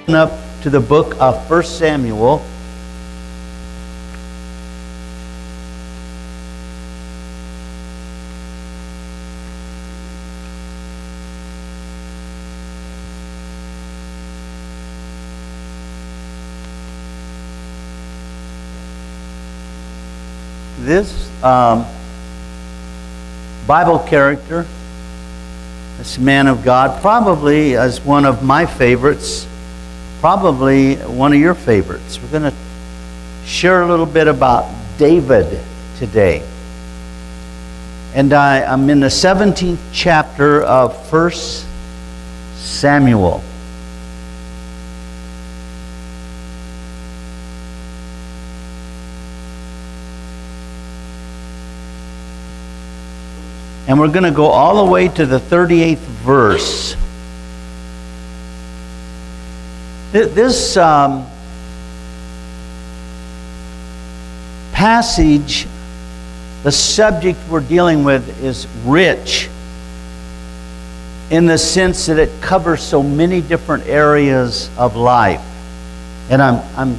Up to the book of 1 Samuel. This Bible character, this man of God, probably is one of my favorites, probably one of your favorites. We're going to share a little bit about David today. And I'm in the 17th chapter of 1 Samuel. And we're going to go all the way to the 38th verse. This passage, the subject we're dealing with is rich in the sense that it covers so many different areas of life. And I'm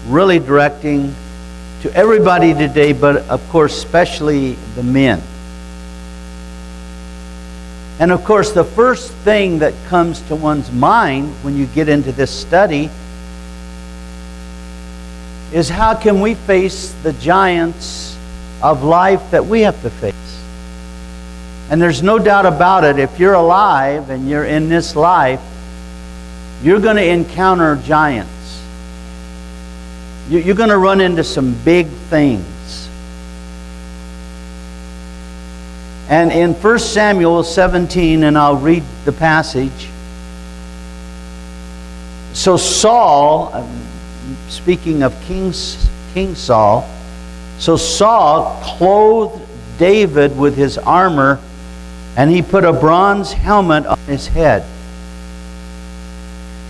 really directing to everybody today, but of course, especially the men. And of course, the first thing that comes to one's mind when you get into this study is how can we face the giants of life that we have to face? And there's no doubt about it, if you're alive and you're in this life, you're going to encounter giants. You're going to run into some big things. And in 1 Samuel 17, and I'll read the passage. So Saul, speaking of King Saul, so Saul clothed David with his armor, and he put a bronze helmet on his head.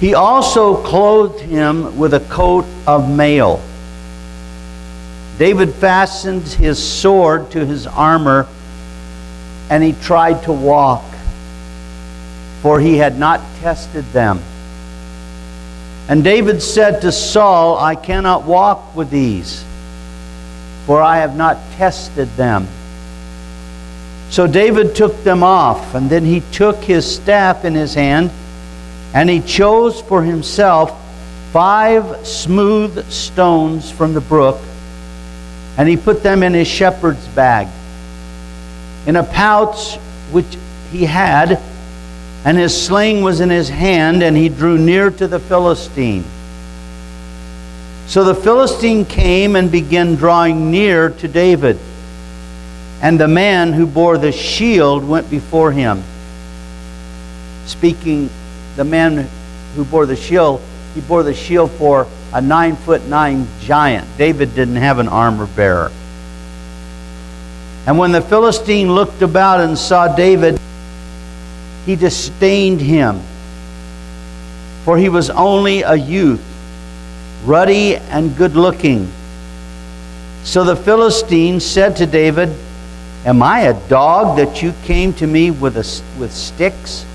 He also clothed him with a coat of mail. David fastened his sword to his armor, and he tried to walk, for he had not tested them. And David said to Saul, I cannot walk with these, for I have not tested them. So David took them off, and then he took his staff in his hand, and he chose for himself 5 smooth stones from the brook, and he put them in his shepherd's bag, in a pouch which he had, and his sling was in his hand, and he drew near to the Philistine. So the Philistine came and began drawing near to David, and the man who bore the shield went before him. Speaking, the man who bore the shield, he bore the shield for a 9'9" giant. David didn't have an armor bearer. And when the Philistine looked about and saw David, he disdained him, for he was only a youth, ruddy and good-looking. So the Philistine said to David, Am I a dog that you came to me with sticks?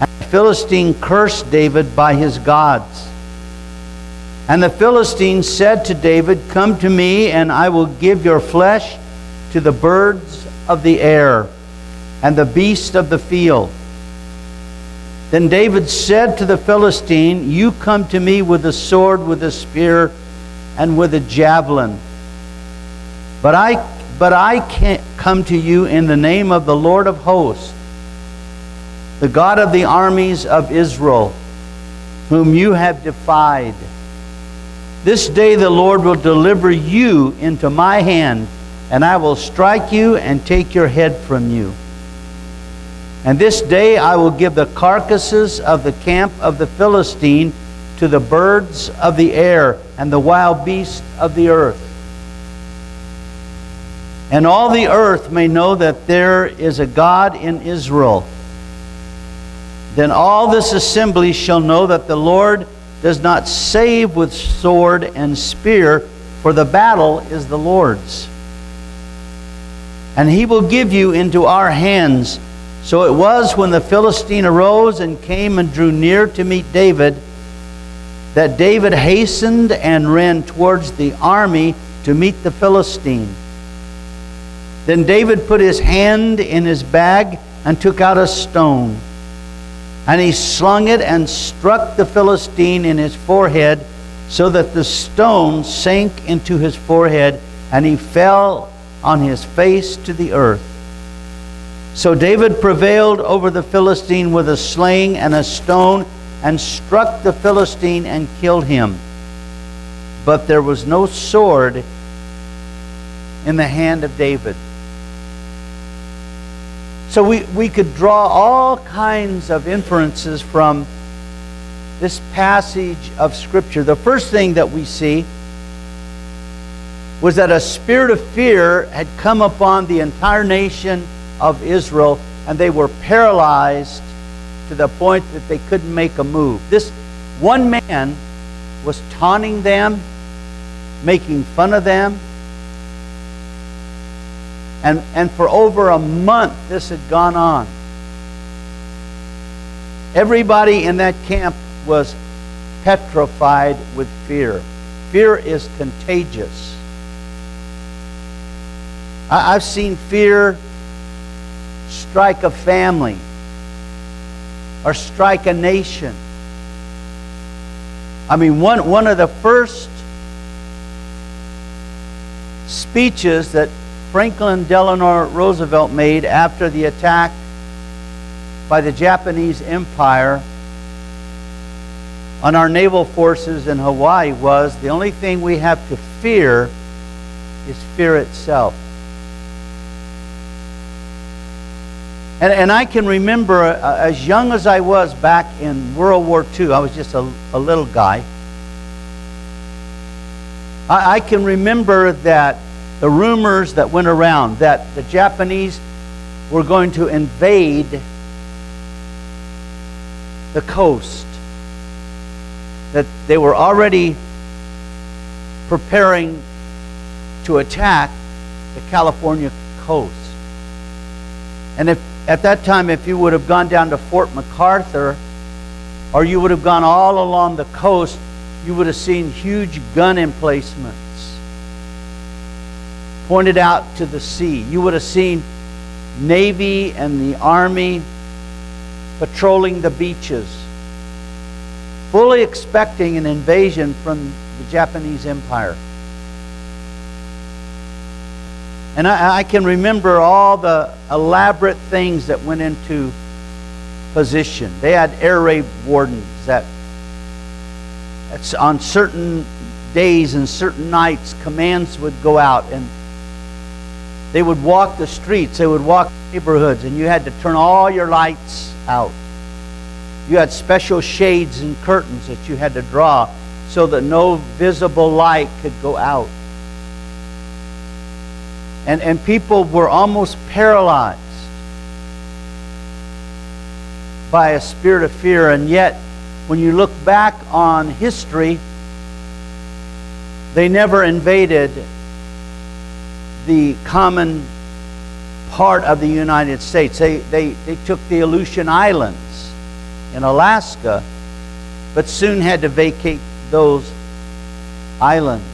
And the Philistine cursed David by his gods. And the Philistine said to David, Come to me, and I will give your flesh to the birds of the air and the beasts of the field. Then David said to the Philistine, You come to me with a sword, with a spear, and with a javelin. But I can't come to you in the name of the Lord of hosts, the God of the armies of Israel, whom you have defied. This day the Lord will deliver you into my hand, and I will strike you and take your head from you. And this day I will give the carcasses of the camp of the Philistine to the birds of the air and the wild beasts of the earth. And all the earth may know that there is a God in Israel. Then all this assembly shall know that the Lord does not save with sword and spear, for the battle is the Lord's. And he will give you into our hands, So it was when the Philistine arose and came and drew near to meet David, that David hastened and ran towards the army to meet the Philistine. Then David put his hand in his bag and took out a stone. And he slung it and struck the Philistine in his forehead, so that the stone sank into his forehead, and he fell on his face to the earth. So David prevailed over the Philistine with a sling and a stone, and struck the Philistine and killed him. But there was no sword in the hand of David. So we could draw all kinds of inferences from this passage of Scripture. The first thing that we see was that a spirit of fear had come upon the entire nation of Israel, and they were paralyzed to the point that they couldn't make a move. This one man was taunting them, making fun of them, and for over a month this had gone on. Everybody in that camp was petrified with fear. Fear is contagious. I've seen fear strike a family or strike a nation. I mean, one of the first speeches that Franklin Delano Roosevelt made after the attack by the Japanese Empire on our naval forces in Hawaii was, the only thing we have to fear is fear itself. And I can remember, as young as I was back in World War II, I was just a little guy. I can remember that the rumors that went around that the Japanese were going to invade the coast, that they were already preparing to attack the California coast. And if at that time, if you would have gone down to Fort MacArthur, or you would have gone all along the coast, you would have seen huge gun emplacements pointed out to the sea. You would have seen Navy and the Army patrolling the beaches, fully expecting an invasion from the Japanese Empire. And I can remember all the elaborate things that went into position. They had air raid wardens that on certain days and certain nights, commands would go out and they would walk the streets, they would walk neighborhoods, and you had to turn all your lights out. You had special shades and curtains that you had to draw so that no visible light could go out. And people were almost paralyzed by a spirit of fear. And yet, when you look back on history, they never invaded the common part of the United States. They took the Aleutian Islands in Alaska, but soon had to vacate those islands.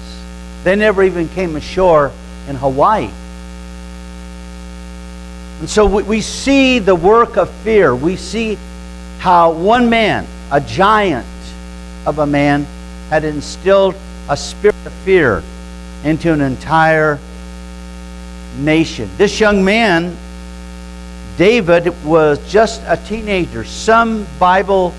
They never even came ashore in Hawaii. And so we see the work of fear. We see how one man, a giant of a man, had instilled a spirit of fear into an entire nation. This young man, David, was just a teenager. Some Bible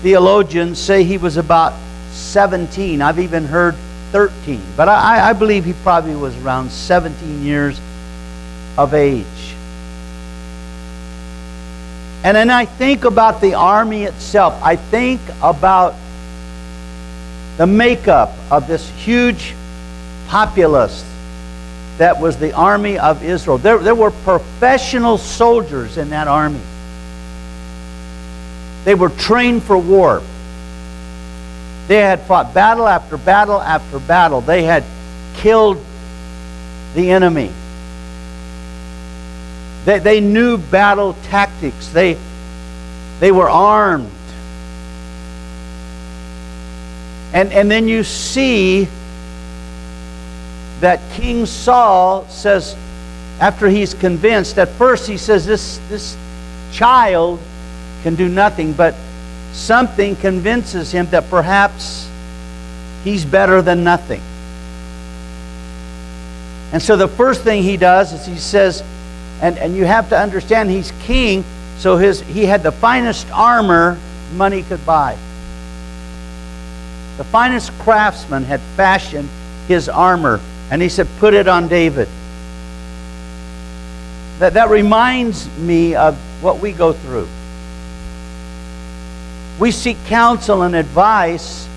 theologians say he was about 17. I've even heard 13. But I believe he probably was around 17 years of age. And then I think about the army itself. I think about the makeup of this huge populace that was the army of Israel. There were professional soldiers in that army. They were trained for war. They had fought battle after battle after battle. They had killed the enemy. They knew battle tactics. They were armed. And then you see that King Saul says, after he's convinced, at first he says, this child can do nothing, but something convinces him that perhaps he's better than nothing. And so the first thing he does is he says, and you have to understand he's king, so he had the finest armor money could buy. The finest craftsman had fashioned his armor, and he said, put it on David. That reminds me of what we go through. We seek counsel and advice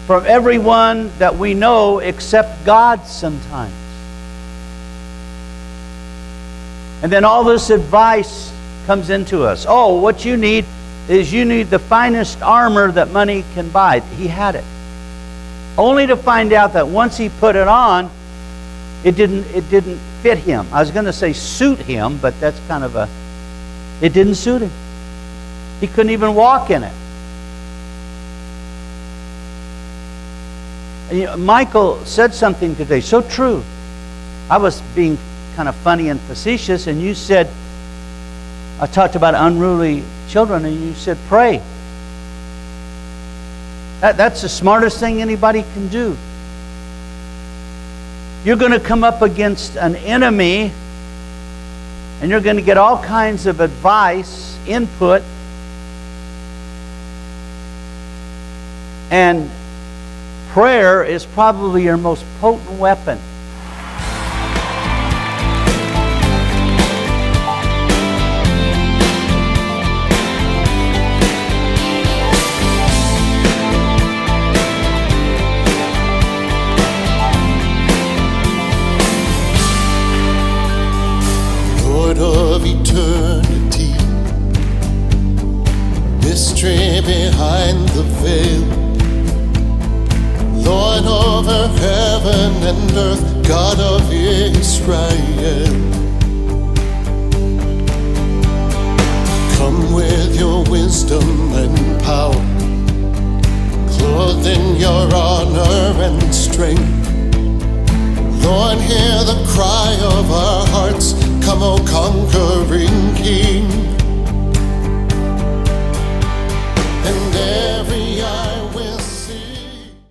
from everyone that we know except God sometimes. And then all this advice comes into us. Oh, what you need is you need the finest armor that money can buy. He had it. Only to find out that once he put it on, it didn't fit him. I was going to say suit him, but that's kind of it didn't suit him. He couldn't even walk in it. And, Michael said something today, so true. I was being kind of funny and facetious, and you said, I talked about unruly children, and you said, pray. That's the smartest thing anybody can do. You're going to come up against an enemy, and you're going to get all kinds of advice, input, and prayer is probably your most potent weapon. Of eternity, mystery behind the veil, Lord over heaven and earth, God of Israel. Come with your wisdom and power, clothed in your honor and strength. Lord, hear the cry of our hearts. Come, O conquering King.